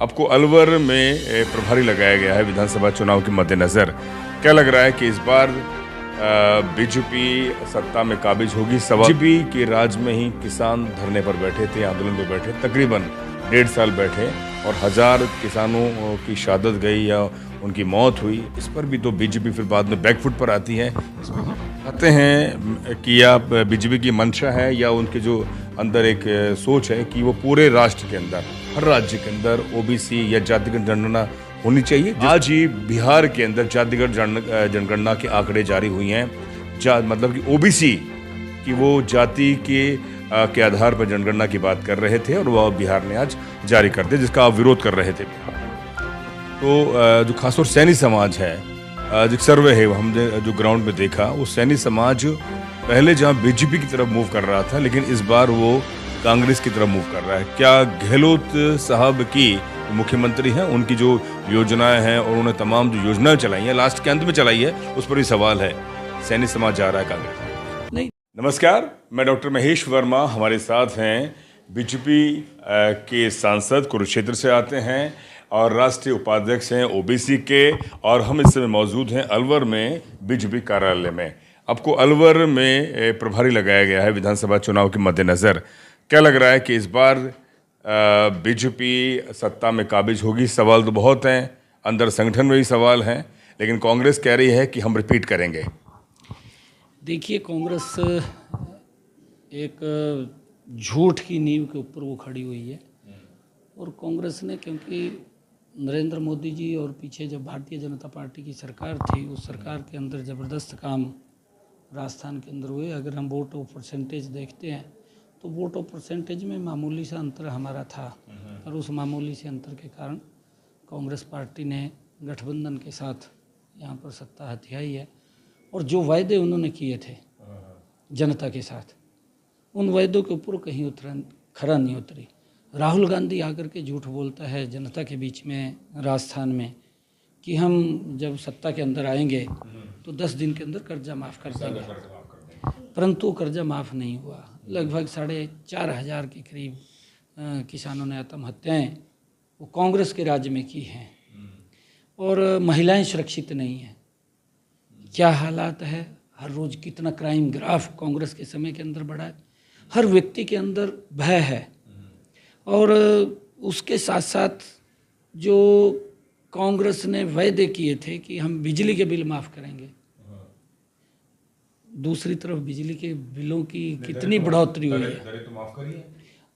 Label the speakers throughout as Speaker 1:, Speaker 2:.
Speaker 1: आपको अलवर में प्रभारी लगाया गया है विधानसभा चुनाव के मद्देनजर। क्या लग रहा है कि इस बार बीजेपी सत्ता में काबिज होगी? सवाल बीजेपी के राज में ही किसान धरने पर बैठे थे, आंदोलन पर बैठे, तकरीबन 1.5 साल बैठे और 1000 किसानों की शहादत गई या उनकी मौत हुई। इस पर भी तो बीजेपी फिर बाद में बैकफुट पर आती है। कहते हैं कि या बीजेपी की मंशा है या उनके जो अंदर एक सोच है कि वो पूरे राष्ट्र के अंदर, हर राज्य के अंदर ओबीसी या जातिगत जनगणना होनी चाहिए। आज ही बिहार के अंदर जातिगत जनगणना के आंकड़े जारी हुई हैं। मतलब कि ओबीसी की वो जाति के आधार पर जनगणना की बात कर रहे थे और वह बिहार ने आज जारी कर दिया, जिसका आप विरोध कर रहे थे। तो जो खासतौर सैनी समाज है, जो सर्वे है हमने जो ग्राउंड में देखा, वो सैनी समाज पहले जहां बीजेपी की तरफ मूव कर रहा था, लेकिन इस बार वो कांग्रेस की तरफ मूव कर रहा है। क्या गहलोत साहब की मुख्यमंत्री हैं, उनकी जो योजनाएं हैं और उन्होंने तमाम जो योजनाएं चलाई हैं, लास्ट के अंत में चलाई है, उस पर भी सवाल है। सैनी समाज जा रहा है कांग्रेस नहीं। नमस्कार, मैं डॉक्टर महेश वर्मा। हमारे साथ हैं बीजेपी के सांसद, कुरुक्षेत्र से आते हैं और राष्ट्रीय उपाध्यक्ष हैं ओबीसी के, और हम इस समय मौजूद हैं अलवर में बीजेपी कार्यालय में। आपको अलवर में प्रभारी लगाया गया है विधानसभा चुनाव के मद्देनजर। क्या लग रहा है कि इस बार बीजेपी सत्ता में काबिज होगी? सवाल तो बहुत हैं, अंदर संगठन में भी सवाल हैं, लेकिन कांग्रेस कह रही है कि हम रिपीट करेंगे।
Speaker 2: देखिए, कांग्रेस एक झूठ की नींव के ऊपर वो खड़ी हुई है। और कांग्रेस ने, क्योंकि नरेंद्र मोदी जी और पीछे जब भारतीय जनता पार्टी की सरकार थी, उस सरकार के अंदर ज़बरदस्त काम राजस्थान के अंदर हुए। अगर हम वोट ऑफ परसेंटेज देखते हैं तो वोट ऑफ परसेंटेज में मामूली सा अंतर हमारा था, और उस मामूली से अंतर के कारण कांग्रेस पार्टी ने गठबंधन के साथ यहाँ पर सत्ता हथियाई है। और जो वायदे उन्होंने किए थे जनता के साथ, उन वायदों के ऊपर कहीं खरा नहीं उतरी। राहुल गांधी आकर के झूठ बोलता है जनता के बीच में राजस्थान में कि हम जब सत्ता के अंदर आएंगे तो 10 दिन के अंदर कर्जा माफ़ कर देंगे, परंतु कर्जा माफ़ नहीं हुआ। लगभग 4,500 के करीब किसानों ने आत्महत्याएं वो कांग्रेस के राज्य में की हैं। और महिलाएं सुरक्षित नहीं हैं। क्या हालात है, हर रोज़ कितना क्राइम ग्राफ कांग्रेस के समय के अंदर बढ़ा है। हर व्यक्ति के अंदर भय है। और उसके साथ साथ जो कांग्रेस ने वायदे किए थे कि हम बिजली के बिल माफ़ करेंगे, दूसरी तरफ बिजली के बिलों की कितनी बढ़ोतरी हुई है।
Speaker 1: तो माफ करिए,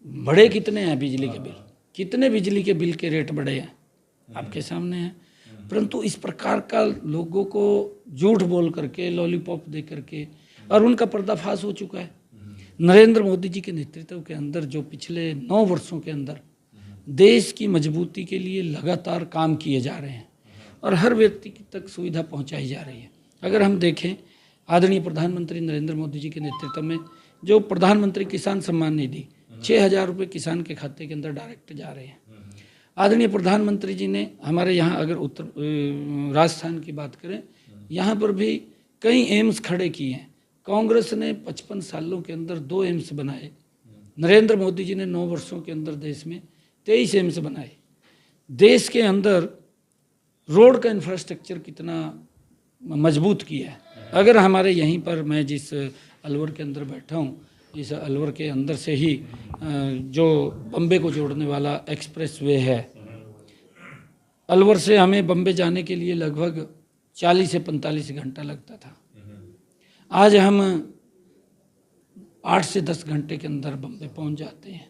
Speaker 2: बढ़े कितने हैं बिजली के बिल? कितने बिजली के बिल के रेट बढ़े हैं आपके सामने हैं। परंतु इस प्रकार का लोगों को झूठ बोल करके, लॉलीपॉप दे करके, और उनका पर्दाफाश हो चुका है। नरेंद्र मोदी जी के नेतृत्व के अंदर जो पिछले 9 वर्षों के अंदर देश की मजबूती के लिए लगातार काम किए जा रहे हैं और हर व्यक्ति तक सुविधा पहुंचाई जा रही है। अगर हम देखें, आदरणीय प्रधानमंत्री नरेंद्र मोदी जी के नेतृत्व में जो प्रधानमंत्री किसान सम्मान निधि 6,000 रुपये किसान के खाते के अंदर डायरेक्ट जा रहे हैं। आदरणीय प्रधानमंत्री जी ने हमारे यहाँ, अगर राजस्थान की बात करें, यहाँ पर भी कई एम्स खड़े किए हैं। कांग्रेस ने 55 सालों के अंदर 2 एम्स बनाए। नरेंद्र मोदी जी ने 9 वर्षों के अंदर देश में 23 एम्स बनाए। देश के अंदर रोड का इंफ्रास्ट्रक्चर कितना मजबूत किया है। अगर हमारे यहीं पर, मैं जिस अलवर के अंदर बैठा हूँ, इस अलवर के अंदर से ही जो बम्बे को जोड़ने वाला एक्सप्रेस वे है, अलवर से हमें बम्बे जाने के लिए लगभग 40 से 45 घंटा लगता था। आज हम 8 से 10 घंटे के अंदर बम्बे पहुंच जाते हैं।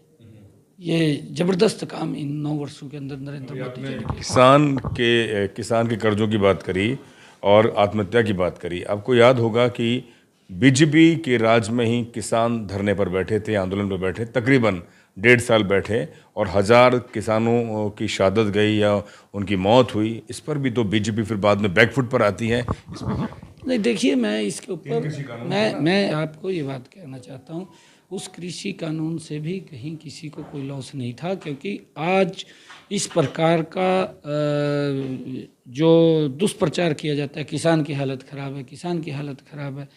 Speaker 2: ये ज़बरदस्त काम इन 9 वर्षों के अंदर नरेंद्र मोदी जी ने
Speaker 1: किसान के कर्जों की बात करी और आत्महत्या की बात करी। आपको याद होगा कि बीजेपी के राज में ही किसान धरने पर बैठे थे, आंदोलन पर बैठे, तकरीबन 1.5 साल बैठे और 1000 किसानों की शहादत गई या उनकी मौत हुई। इस पर भी तो बीजेपी फिर बाद में बैकफुट पर आती है।
Speaker 2: नहीं, देखिए, मैं इसके ऊपर मैं आपको ये बात कहना चाहता हूँ, उस कृषि कानून से भी कहीं किसी को कोई लॉस नहीं था, क्योंकि आज इस प्रकार का जो दुष्प्रचार किया जाता है, किसान की हालत ख़राब है, किसान की हालत ख़राब है,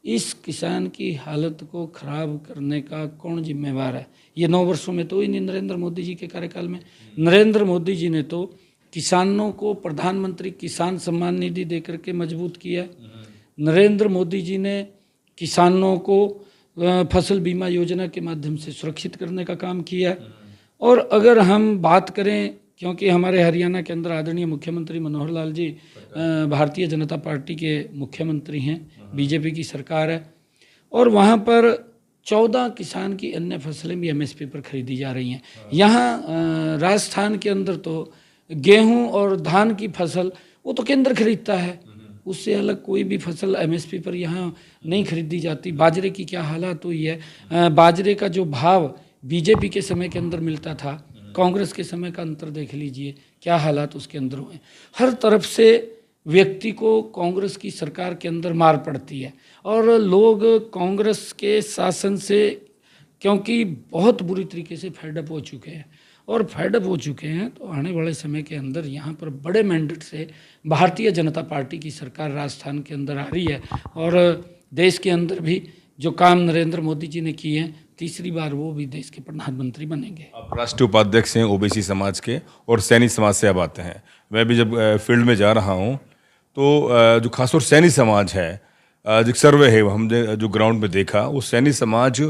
Speaker 2: इस किसान की हालत को खराब करने का कौन जिम्मेवार है? ये 9 वर्षों में तो ही नहीं, नरेंद्र मोदी जी के कार्यकाल में। नरेंद्र मोदी जी ने तो किसानों को प्रधानमंत्री किसान सम्मान निधि देकर के मजबूत किया। नरेंद्र मोदी जी ने किसानों को फसल बीमा योजना के माध्यम से सुरक्षित करने का काम किया। और अगर हम बात करें, क्योंकि हमारे हरियाणा के अंदर आदरणीय मुख्यमंत्री मनोहर लाल जी भारतीय जनता पार्टी के मुख्यमंत्री हैं, बीजेपी की सरकार है, और वहाँ पर 14 किसान की अन्य फसलें भी एमएसपी पर खरीदी जा रही हैं। यहाँ राजस्थान के अंदर तो गेहूं और धान की फसल वो तो केंद्र खरीदता है, उससे अलग कोई भी फसल एमएसपी पर यहाँ नहीं खरीदी जाती। बाजरे की क्या हालत हुई है, बाजरे का जो भाव बीजेपी के समय के अंदर मिलता था, कांग्रेस के समय का अंतर देख लीजिए, क्या हालात उसके अंदर हुए। हर तरफ से व्यक्ति को कांग्रेस की सरकार के अंदर मार पड़ती है, और लोग कांग्रेस के शासन से क्योंकि बहुत बुरी तरीके से फेडअप हो चुके हैं, और फेडअप हो चुके हैं, तो आने वाले समय के अंदर यहाँ पर बड़े मैंडेट से भारतीय जनता पार्टी की सरकार राजस्थान के अंदर आ रही है। और देश के अंदर भी जो काम नरेंद्र मोदी जी ने किए हैं, तीसरी बार वो भी देश के प्रधानमंत्री बनेंगे।
Speaker 1: आप राष्ट्रीय उपाध्यक्ष हैं ओबीसी समाज के, और सैनी समाज से आप आते हैं। मैं भी जब फील्ड में जा रहा हूँ तो जो खासतौर सैनी समाज है, जो सर्वे है हमने जो ग्राउंड में देखा, वो सैनी समाज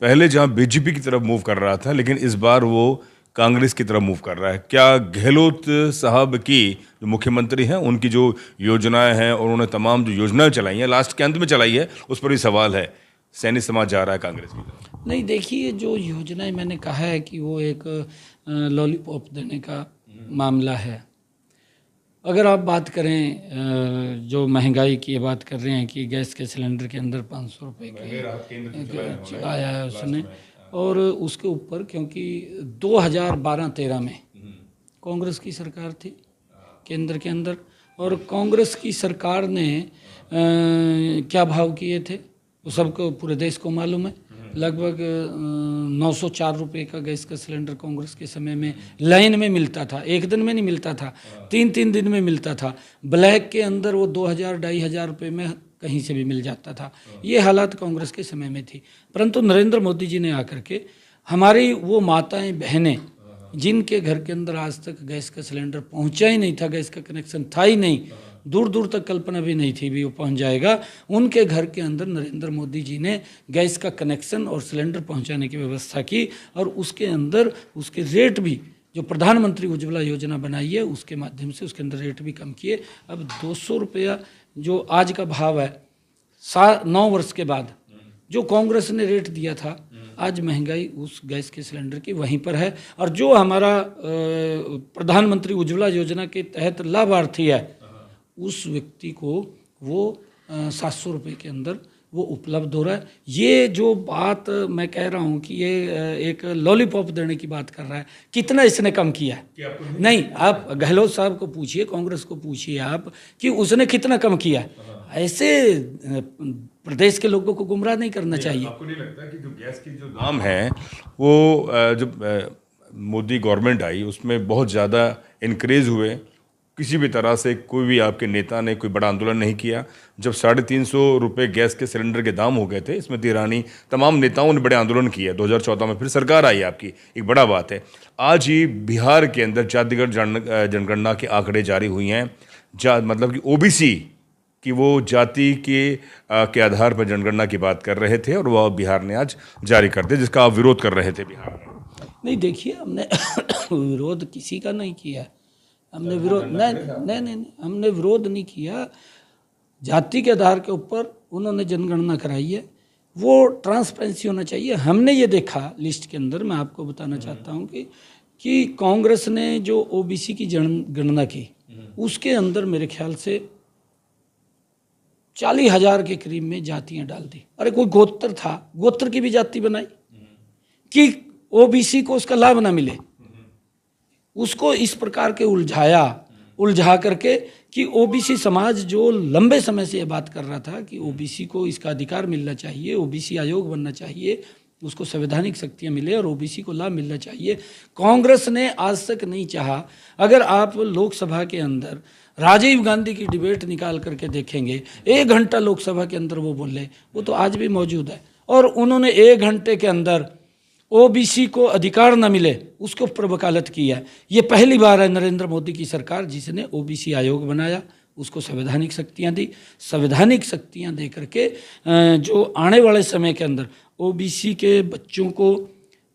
Speaker 1: पहले जहाँ बीजेपी की तरफ मूव कर रहा था, लेकिन इस बार वो कांग्रेस की तरफ मूव कर रहा है। क्या गहलोत साहब की जो मुख्यमंत्री हैं, उनकी जो योजनाएं हैं और उन्होंने तमाम जो योजनाएं चलाई हैं, लास्ट के अंत में चलाई है, उस पर भी सवाल है, सैनी समाज जा रहा है कांग्रेस की तरफ?
Speaker 2: नहीं, देखिए, जो योजनाएं मैंने कहा है कि वो एक लॉलीपॉप देने का मामला है। अगर आप बात करें, जो महंगाई की बात कर रहे हैं कि गैस के सिलेंडर के अंदर 500 रुपये के चलाया है उसने, और उसके ऊपर क्योंकि 2012-13 में कांग्रेस की सरकार थी केंद्र के अंदर, और कांग्रेस की सरकार ने क्या भाव किए थे वो सबको, पूरे देश को मालूम है। लगभग 904 रुपये का गैस का सिलेंडर कांग्रेस के समय में लाइन में मिलता था, एक दिन में नहीं मिलता था, 3-3 दिन में मिलता था। ब्लैक के अंदर वो 2000-2500 रुपये में कहीं से भी मिल जाता था। ये हालात कांग्रेस के समय में थी। परंतु नरेंद्र मोदी जी ने आकर के हमारी वो माताएं बहनें जिनके घर के अंदर आज तक गैस का सिलेंडर पहुंचा ही नहीं था, गैस का कनेक्शन था ही नहीं, दूर दूर तक कल्पना भी नहीं थी भी वो पहुंच जाएगा, उनके घर के अंदर नरेंद्र मोदी जी ने गैस का कनेक्शन और सिलेंडर पहुंचाने की व्यवस्था की। और उसके अंदर उसके रेट भी, जो प्रधानमंत्री उज्ज्वला योजना बनाई है उसके माध्यम से उसके अंदर रेट भी कम किए। अब 200 रुपया जो आज का भाव है 9 वर्ष के बाद जो कांग्रेस ने रेट दिया था, आज महंगाई उस गैस के सिलेंडर की वहीं पर है। और जो हमारा प्रधानमंत्री उज्ज्वला योजना के तहत लाभार्थी है, उस व्यक्ति को वो 700 रुपये के अंदर वो उपलब्ध हो रहा है। ये जो बात मैं कह रहा हूँ कि ये एक लॉलीपॉप देने की बात कर रहा है, कितना इसने कम किया है? नहीं, आप गहलोत साहब को पूछिए, कांग्रेस को पूछिए आप कि उसने कितना कम किया है। ऐसे प्रदेश के लोगों को गुमराह नहीं करना चाहिए।
Speaker 1: आपको नहीं लगता कि जो गैस की जो दाम है वो जब मोदी गवर्नमेंट आई उसमें बहुत ज़्यादा इंक्रीज हुए, किसी भी तरह से कोई भी आपके नेता ने कोई बड़ा आंदोलन नहीं किया? जब 350 रुपये गैस के सिलेंडर के दाम हो गए थे, स्मृति ईरानी तमाम नेताओं ने बड़े आंदोलन किए। 2014 में फिर सरकार आई आपकी, एक बड़ा बात है। आज ही बिहार के अंदर जातिगत जनगणना के आंकड़े जारी हुई हैं, मतलब कि ओबीसी कि वो जाति के आधार पर जनगणना की बात कर रहे थे, और वह बिहार ने आज जारी कर दिया, जिसका आप विरोध कर रहे थे बिहार में।
Speaker 2: नहीं, देखिए, हमने विरोध किसी का नहीं किया, हमने विरोध नहीं, हमने विरोध नहीं किया। जाति के आधार के ऊपर उन्होंने जनगणना कराई है, वो ट्रांसपेरेंसी होना चाहिए। हमने ये देखा लिस्ट के अंदर, मैं आपको बताना चाहता हूँ कि कांग्रेस ने जो ओबीसी की जनगणना की, उसके अंदर मेरे ख्याल से 40,000 के करीब में जातियां डाल दी। अरे कोई गोत्र था, गोत्र की भी जाति बनाई कि ओबीसी को उसका लाभ ना मिले, उसको इस प्रकार के उलझा करके कि ओबीसी समाज जो लंबे समय से ये बात कर रहा था कि ओबीसी को इसका अधिकार मिलना चाहिए, ओबीसी आयोग बनना चाहिए, उसको संवैधानिक शक्तियां मिले और ओबीसी को लाभ मिलना चाहिए, कांग्रेस ने आज तक नहीं चाहा। अगर आप लोकसभा के अंदर राजीव गांधी की डिबेट निकाल करके देखेंगे, 1 घंटा लोकसभा के अंदर वो बोले, वो तो आज भी मौजूद है। और उन्होंने 1 घंटे के अंदर ओबीसी को अधिकार न मिले उसके ऊपर वकालत की है। ये पहली बार है नरेंद्र मोदी की सरकार जिसने ओबीसी आयोग बनाया, उसको संवैधानिक शक्तियां दी। संवैधानिक शक्तियां दे करके जो आने वाले समय के अंदर ओबीसी के बच्चों को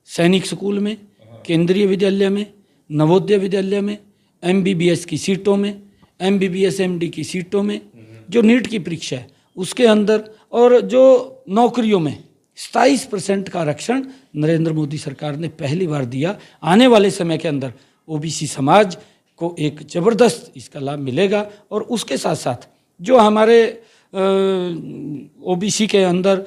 Speaker 2: सैनिक स्कूल में, केंद्रीय विद्यालय में, नवोदय विद्यालय में, एमबीबीएस की सीटों में, एमबीबीएस एमडी की सीटों में, जो नीट की परीक्षा है उसके अंदर, और जो नौकरियों में 27% का आरक्षण नरेंद्र मोदी सरकार ने पहली बार दिया। आने वाले समय के अंदर ओबीसी समाज को एक ज़बरदस्त इसका लाभ मिलेगा। और उसके साथ साथ जो हमारे ओबीसी के अंदर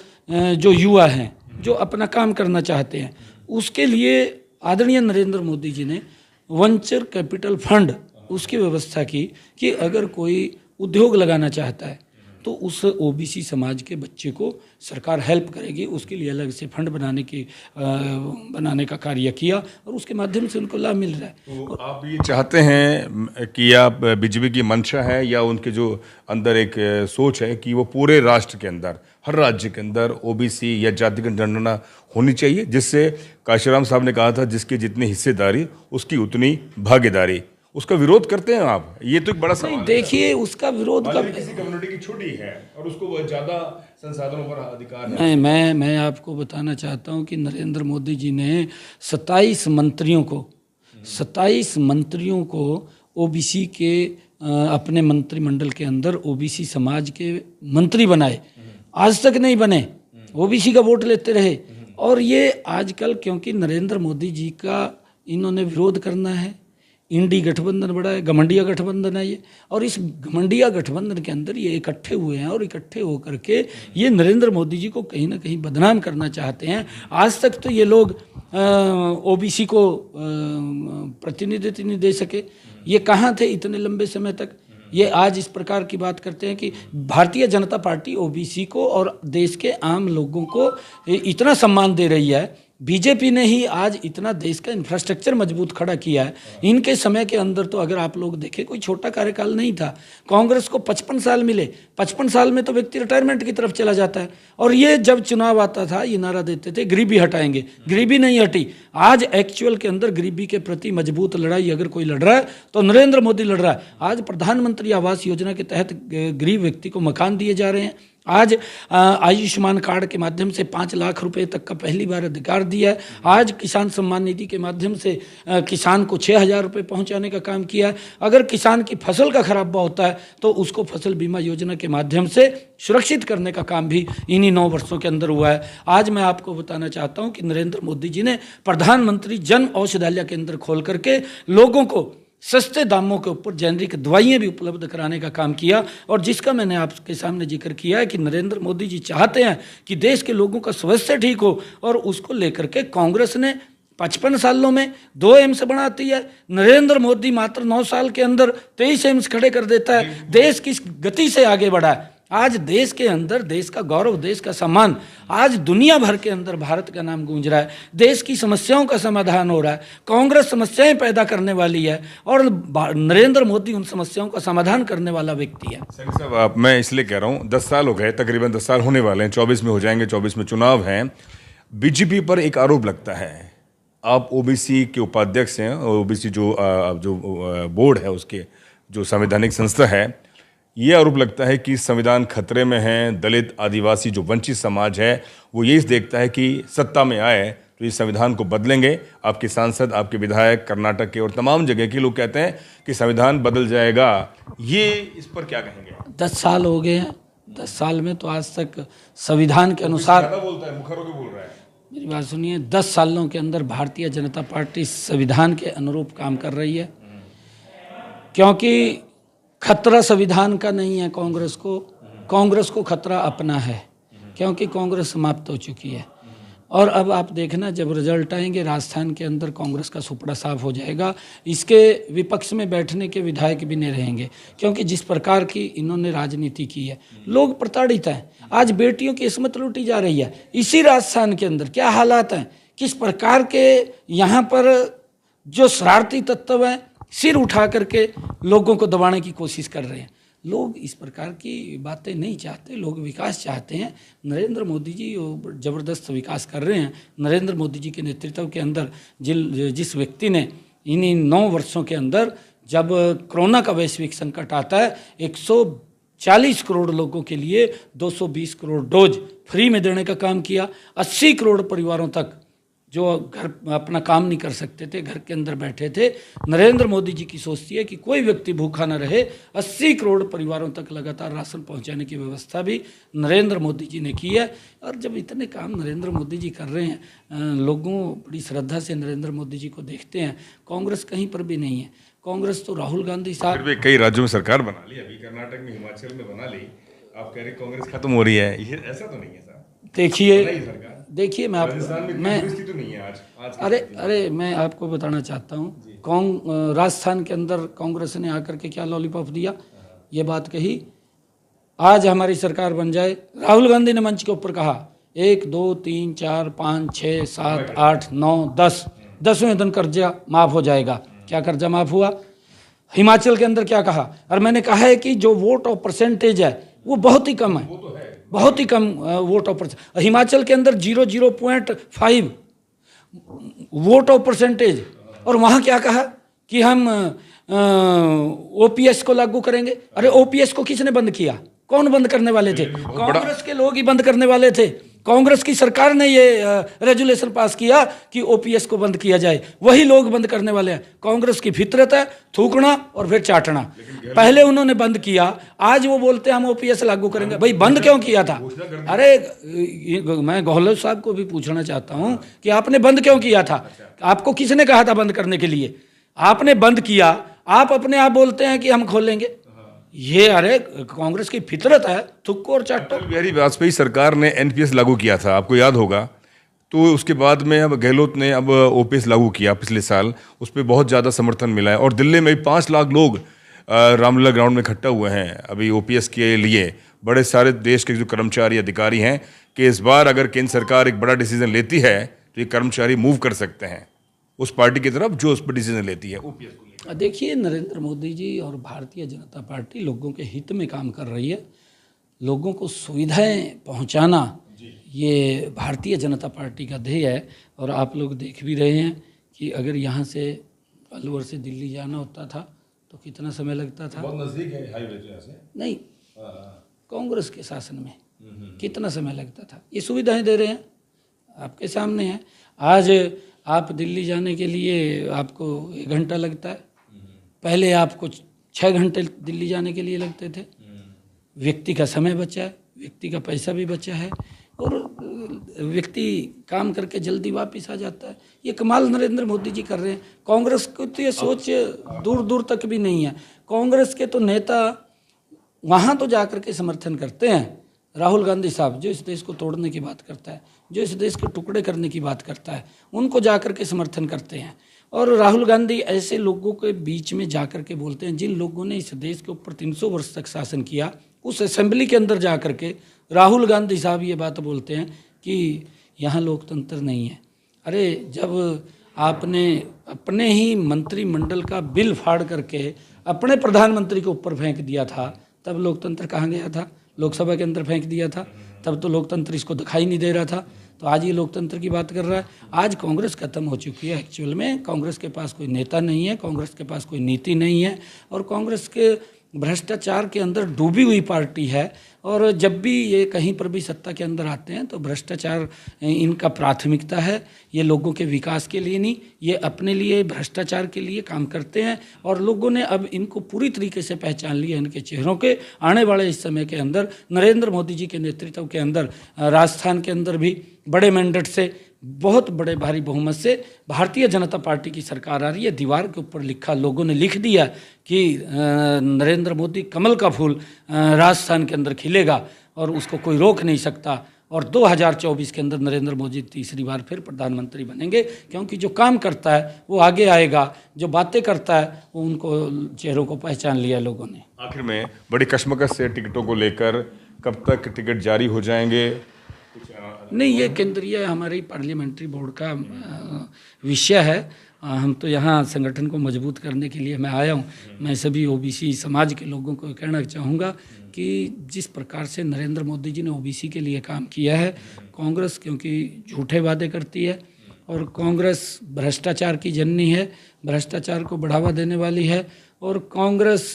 Speaker 2: जो युवा हैं जो अपना काम करना चाहते हैं, उसके लिए आदरणीय नरेंद्र मोदी जी ने वेंचर कैपिटल फंड उसकी व्यवस्था की कि अगर कोई उद्योग लगाना चाहता है तो उस ओबीसी समाज के बच्चे को सरकार हेल्प करेगी। उसके लिए अलग से फंड बनाने का कार्य किया और उसके माध्यम से उनको लाभ मिल रहा है।
Speaker 1: तो आप ये चाहते हैं कि आप बीजेपी की मंशा है या उनके जो अंदर एक सोच है कि वो पूरे राष्ट्र के अंदर, हर राज्य के अंदर ओबीसी या जातिगत जनगणना होनी चाहिए, जिससे काशीराम साहब ने कहा था जिसकी जितनी हिस्सेदारी उसकी उतनी भागीदारी, उसका विरोध करते हैं आप? ये तो एक बड़ा सवाल है।
Speaker 2: देखिए उसका विरोध
Speaker 1: किसी कम्युनिटी की छोटी है और उसको ज्यादा संसाधनों पर अधिकार है।
Speaker 2: मैं आपको बताना चाहता हूं कि नरेंद्र मोदी जी ने 27 मंत्रियों को ओबीसी के अपने मंत्रिमंडल के अंदर ओबीसी समाज के मंत्री बनाए। आज तक नहीं बने, ओबीसी का वोट लेते रहे। और ये आजकल क्योंकि नरेंद्र मोदी जी का इन्होंने विरोध करना है, इंडी गठबंधन बड़ा है, घमंडिया गठबंधन है ये, और इस घमंडिया गठबंधन के अंदर ये इकट्ठे हुए हैं और इकट्ठे होकर के ये नरेंद्र मोदी जी को कहीं ना कहीं बदनाम करना चाहते हैं। आज तक तो ये लोग ओबीसी को प्रतिनिधित्व नहीं दे सके। ये कहाँ थे इतने लंबे समय तक? ये आज इस प्रकार की बात करते हैं कि भारतीय जनता पार्टी ओबीसी को और देश के आम लोगों को इतना सम्मान दे रही है। बीजेपी ने ही आज इतना देश का इंफ्रास्ट्रक्चर मजबूत खड़ा किया है। इनके समय के अंदर तो अगर आप लोग देखें कोई छोटा कार्यकाल नहीं था। कांग्रेस को 55 साल मिले, 55 साल में तो व्यक्ति रिटायरमेंट की तरफ चला जाता है। और ये जब चुनाव आता था ये नारा देते थे गरीबी हटाएंगे, गरीबी नहीं हटी। आज एक्चुअल के अंदर गरीबी के प्रति मजबूत लड़ाई अगर कोई लड़ रहा है तो नरेंद्र मोदी लड़ रहा है। आज प्रधानमंत्री आवास योजना के तहत गरीब व्यक्ति को मकान दिए जा रहे हैं। आज आयुष्मान कार्ड के माध्यम से 5 लाख रुपए तक का पहली बार अधिकार दिया है। आज किसान सम्मान निधि के माध्यम से किसान को 6,000 रुपये पहुंचाने का काम किया है। अगर किसान की फसल का खराबा होता है तो उसको फसल बीमा योजना के माध्यम से सुरक्षित करने का काम भी इन्हीं 9 वर्षों के अंदर हुआ है। आज मैं आपको बताना चाहता हूं कि नरेंद्र मोदी जी ने प्रधानमंत्री जन औषधालय केंद्र खोल करके लोगों को सस्ते दामों के ऊपर जेनरिक दवाइयाँ भी उपलब्ध कराने का काम किया। और जिसका मैंने आपके सामने जिक्र किया है कि नरेंद्र मोदी जी चाहते हैं कि देश के लोगों का स्वास्थ्य ठीक हो, और उसको लेकर के कांग्रेस ने 55 सालों में 2 एम्स बनाती है। नरेंद्र मोदी मात्र 9 साल के अंदर 23 एम्स खड़े कर देता है। देश किस गति से आगे बढ़ा है। आज देश के अंदर देश का गौरव, देश का सम्मान, आज दुनिया भर के अंदर भारत का नाम गूंज रहा है। देश की समस्याओं का समाधान हो रहा है। कांग्रेस समस्याएं पैदा करने वाली है और नरेंद्र मोदी उन समस्याओं का समाधान करने वाला व्यक्ति है।
Speaker 1: सर साहब, मैं इसलिए कह रहा हूँ 10 साल हो गए, तकरीबन 10 साल होने वाले हैं, 24 में हो जाएंगे, 24 में चुनाव हैं। बीजेपी पर एक आरोप लगता है, आप ओबीसी के उपाध्यक्ष हैं, ओबीसी जो बोर्ड है उसके जो संवैधानिक संस्था है, ये आरोप लगता है कि संविधान खतरे में है। दलित, आदिवासी जो वंचित समाज है वो यही देखता है कि सत्ता में आए तो इस संविधान को बदलेंगे। आपके सांसद, आपके विधायक, कर्नाटक के और तमाम जगह के लोग कहते हैं कि संविधान बदल जाएगा। ये इस पर क्या कहेंगे?
Speaker 2: 10 साल हो गए हैं, 10 साल में तो आज तक संविधान के अनुसार
Speaker 1: बोलता है, मुखर होकर बोल रहा है।
Speaker 2: मेरी बात सुनिए, 10 सालों के अंदर भारतीय जनता पार्टी संविधान के अनुरूप काम कर रही है। क्योंकि खतरा संविधान का नहीं है कांग्रेस को खतरा अपना है, क्योंकि कांग्रेस समाप्त हो चुकी है। और अब आप देखना जब रिजल्ट आएंगे राजस्थान के अंदर कांग्रेस का सुपड़ा साफ हो जाएगा। इसके विपक्ष में बैठने के विधायक भी नहीं रहेंगे, क्योंकि जिस प्रकार की इन्होंने राजनीति की है, लोग प्रताड़ित हैं। आज बेटियों की इस्मत लूटी जा रही है। इसी राजस्थान के अंदर क्या हालात हैं, किस प्रकार के यहाँ पर जो शरारती तत्व हैं, सिर उठा करके लोगों को दबाने की कोशिश कर रहे हैं। लोग इस प्रकार की बातें नहीं चाहते, लोग विकास चाहते हैं। नरेंद्र मोदी जी ज़बरदस्त विकास कर रहे हैं। नरेंद्र मोदी जी के नेतृत्व के अंदर जिस व्यक्ति ने इन 9 वर्षों के अंदर, जब कोरोना का वैश्विक संकट आता है, 140 करोड़ लोगों के लिए 220 करोड़ डोज फ्री में देने का काम किया। 80 करोड़ परिवारों तक जो घर अपना काम नहीं कर सकते थे, घर के अंदर बैठे थे, नरेंद्र मोदी जी की सोच थी कि कोई व्यक्ति भूखा न रहे। 80 करोड़ परिवारों तक लगातार राशन पहुंचाने की व्यवस्था भी नरेंद्र मोदी जी ने की है। और जब इतने काम नरेंद्र मोदी जी कर रहे हैं, लोगों बड़ी श्रद्धा से नरेंद्र मोदी जी को देखते हैं। कांग्रेस कहीं पर भी नहीं है। कांग्रेस तो राहुल गांधी साहब,
Speaker 1: फिर भी कई राज्यों में सरकार बना ली, अभी कर्नाटक में, हिमाचल में बना ली। आप कह रहे कांग्रेस खत्म हो रही है, ये ऐसा तो नहीं है साहब।
Speaker 2: देखिए मैं
Speaker 1: तो नहीं है आज
Speaker 2: अरे मैं आपको बताना चाहता हूँ, राजस्थान के अंदर कांग्रेस ने आकर के क्या लॉलीपॉप दिया, ये बात कही, आज हमारी सरकार बन जाए। राहुल गांधी ने मंच के ऊपर कहा 1 2 3 4 5 6 7 8 9 10, 10वें दिन कर्जा माफ हो जाएगा। क्या कर्जा माफ हुआ? हिमाचल के अंदर क्या कहा? और मैंने कहा है कि जो वोट ऑफ परसेंटेज है वो बहुत ही कम है, बहुत ही कम वोट ऑफ परसेंटेज। हिमाचल के अंदर 0.5 वोट ऑफ परसेंटेज। और वहाँ क्या कहा कि हम ओपीएस को लागू करेंगे। अरे ओपीएस को किसने बंद किया? कौन बंद करने वाले थे? कांग्रेस के लोग ही बंद करने वाले थे। कांग्रेस की सरकार ने ये रेजुलेशन पास किया कि ओपीएस को बंद किया जाए, वही लोग बंद करने वाले हैं। कांग्रेस की फितरत है थूकना और फिर चाटना। पहले उन्होंने बंद किया, आज वो बोलते हैं हम ओपीएस लागू करेंगे। भाई बंद क्यों किया था? अरे मैं गहलोत साहब को भी पूछना चाहता हूं कि आपने बंद क्यों किया था? आपको किसने कहा था बंद करने के लिए? आपने बंद किया, आप अपने आप बोलते हैं कि हम खोलेंगे। ये अरे कांग्रेस की फितरत है, थुक्को और चाटो।
Speaker 1: अटल बिहारी वाजपेयी सरकार ने एनपीएस लागू किया था, आपको याद होगा। तो उसके बाद में अब गहलोत ने अब ओपीएस लागू किया पिछले साल, उस पर बहुत ज़्यादा समर्थन मिला है। और दिल्ली में 5 लाख लोग रामलीला ग्राउंड में इकट्ठा हुए हैं अभी ओपीएस के लिए। बड़े सारे देश के जो कर्मचारी अधिकारी हैं कि इस बार अगर केंद्र सरकार एक बड़ा डिसीजन लेती है तो ये कर्मचारी मूव कर सकते हैं उस पार्टी की तरफ जो उस पर डिसीजन लेती है ओपीएस को।
Speaker 2: देखिए नरेंद्र मोदी जी और भारतीय जनता पार्टी लोगों के हित में काम कर रही है। लोगों को सुविधाएं पहुंचाना ये भारतीय जनता पार्टी का ध्येय है। और आप लोग देख भी रहे हैं कि अगर यहाँ से अलवर से दिल्ली जाना होता था तो कितना समय लगता था?
Speaker 1: बहुत नज़दीक है हाईवे तो यहाँ से।
Speaker 2: नहीं, कांग्रेस के शासन में कितना समय लगता था? ये सुविधाएं दे रहे हैं, आपके सामने है। आज आप दिल्ली जाने के लिए आपको 1 घंटा लगता है, पहले आपको 6 घंटे दिल्ली जाने के लिए लगते थे। व्यक्ति का समय बचा है, व्यक्ति का पैसा भी बचा है और व्यक्ति काम करके जल्दी वापस आ जाता है। ये कमाल नरेंद्र मोदी जी कर रहे हैं। कांग्रेस को तो ये सोच दूर दूर तक भी नहीं है। कांग्रेस के तो नेता वहाँ तो जा कर के समर्थन करते हैं। राहुल गांधी साहब जो इस देश को तोड़ने की बात करता है, जो इस देश के टुकड़े करने की बात करता है, उनको जा कर के समर्थन करते हैं। और राहुल गांधी ऐसे लोगों के बीच में जा कर के बोलते हैं जिन लोगों ने इस देश के ऊपर 300 वर्ष तक शासन किया। उस असेंबली के अंदर जा कर के राहुल गांधी साहब ये बात बोलते हैं कि यहाँ लोकतंत्र नहीं है। अरे जब आपने अपने ही मंत्रिमंडल का बिल फाड़ करके अपने प्रधानमंत्री के ऊपर फेंक दिया था, तब लोकतंत्र कहाँ गया था? लोकसभा के अंदर फेंक दिया था, तब तो लोकतंत्र इसको दिखाई नहीं दे रहा था। तो आज ये लोकतंत्र की बात कर रहा है। आज कांग्रेस खत्म हो चुकी है। एक्चुअल में कांग्रेस के पास कोई नेता नहीं है, कांग्रेस के पास कोई नीति नहीं है और कांग्रेस के भ्रष्टाचार के अंदर डूबी हुई पार्टी है। और जब भी ये कहीं पर भी सत्ता के अंदर आते हैं तो भ्रष्टाचार इनका प्राथमिकता है। ये लोगों के विकास के लिए नहीं, ये अपने लिए भ्रष्टाचार के लिए काम करते हैं। और लोगों ने अब इनको पूरी तरीके से पहचान लिया इनके चेहरों के। आने वाले इस समय के अंदर नरेंद्र मोदी जी के नेतृत्व के अंदर राजस्थान के अंदर भी बड़े मैंडेट से, बहुत बड़े भारी बहुमत से भारतीय जनता पार्टी की सरकार आ रही है। दीवार के ऊपर लिखा, लोगों ने लिख दिया कि नरेंद्र मोदी कमल का फूल राजस्थान के अंदर खिलेगा और उसको कोई रोक नहीं सकता। और 2024 के अंदर नरेंद्र मोदी तीसरी बार फिर प्रधानमंत्री बनेंगे, क्योंकि जो काम करता है वो आगे आएगा, जो बातें करता है वो उनको चेहरों को पहचान लिया लोगों ने।
Speaker 1: आखिर में बड़ी कश्मकश से टिकटों को लेकर कब तक टिकट जारी हो जाएंगे?
Speaker 2: नहीं, ये केंद्रीय हमारी पार्लियामेंट्री बोर्ड का विषय है हम तो यहाँ संगठन को मजबूत करने के लिए मैं आया हूँ। मैं सभी ओबीसी समाज के लोगों को कहना चाहूँगा कि जिस प्रकार से नरेंद्र मोदी जी ने ओबीसी के लिए काम किया है, कांग्रेस क्योंकि झूठे वादे करती है और कांग्रेस भ्रष्टाचार की जननी है, भ्रष्टाचार को बढ़ावा देने वाली है और कांग्रेस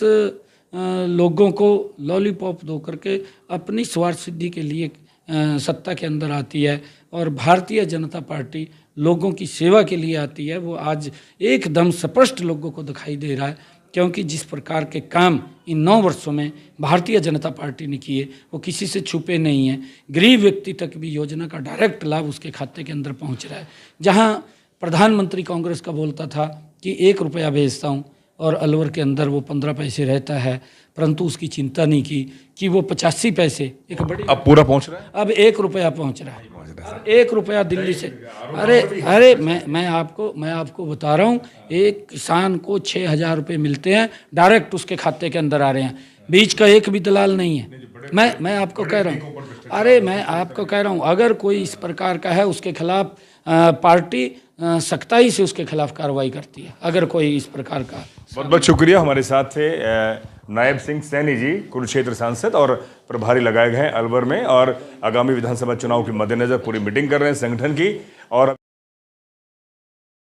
Speaker 2: लोगों को लॉलीपॉप दो करके अपनी स्वार्थ सिद्धि के लिए सत्ता के अंदर आती है और भारतीय जनता पार्टी लोगों की सेवा के लिए आती है। वो आज एकदम स्पष्ट लोगों को दिखाई दे रहा है, क्योंकि जिस प्रकार के काम इन 9 वर्षों में भारतीय जनता पार्टी ने किए वो किसी से छुपे नहीं हैं। गरीब व्यक्ति तक भी योजना का डायरेक्ट लाभ उसके खाते के अंदर पहुंच रहा है। जहां प्रधानमंत्री कांग्रेस का बोलता था कि 1 रुपया भेजता हूं और अलवर के अंदर वो 15 पैसे रहता है, परंतु उसकी चिंता नहीं की कि वो 85 पैसे एक बड़ी,
Speaker 1: अब पूरा पहुंच रहा है,
Speaker 2: अब 1 रुपया पहुंच रहा है। 1 रुपया दिल्ली से, अरे मैं आपको बता रहा हूँ, एक किसान को 6,000 रुपये मिलते हैं, डायरेक्ट उसके खाते के अंदर आ रहे हैं, बीच का एक भी दलाल नहीं है। मैं आपको कह रहा हूँ, अरे मैं आपको कह रहा हूँ, अगर कोई इस प्रकार का है उसके खिलाफ पार्टी सख्ताई से उसके खिलाफ कार्रवाई करती है, अगर कोई इस प्रकार का।
Speaker 1: बहुत बहुत शुक्रिया। हमारे साथ थे नायब सिंह सैनी जी, कुरुक्षेत्र सांसद और प्रभारी लगाए गए हैं अलवर में, और आगामी विधानसभा चुनाव के मद्देनजर पूरी मीटिंग कर रहे हैं संगठन की। और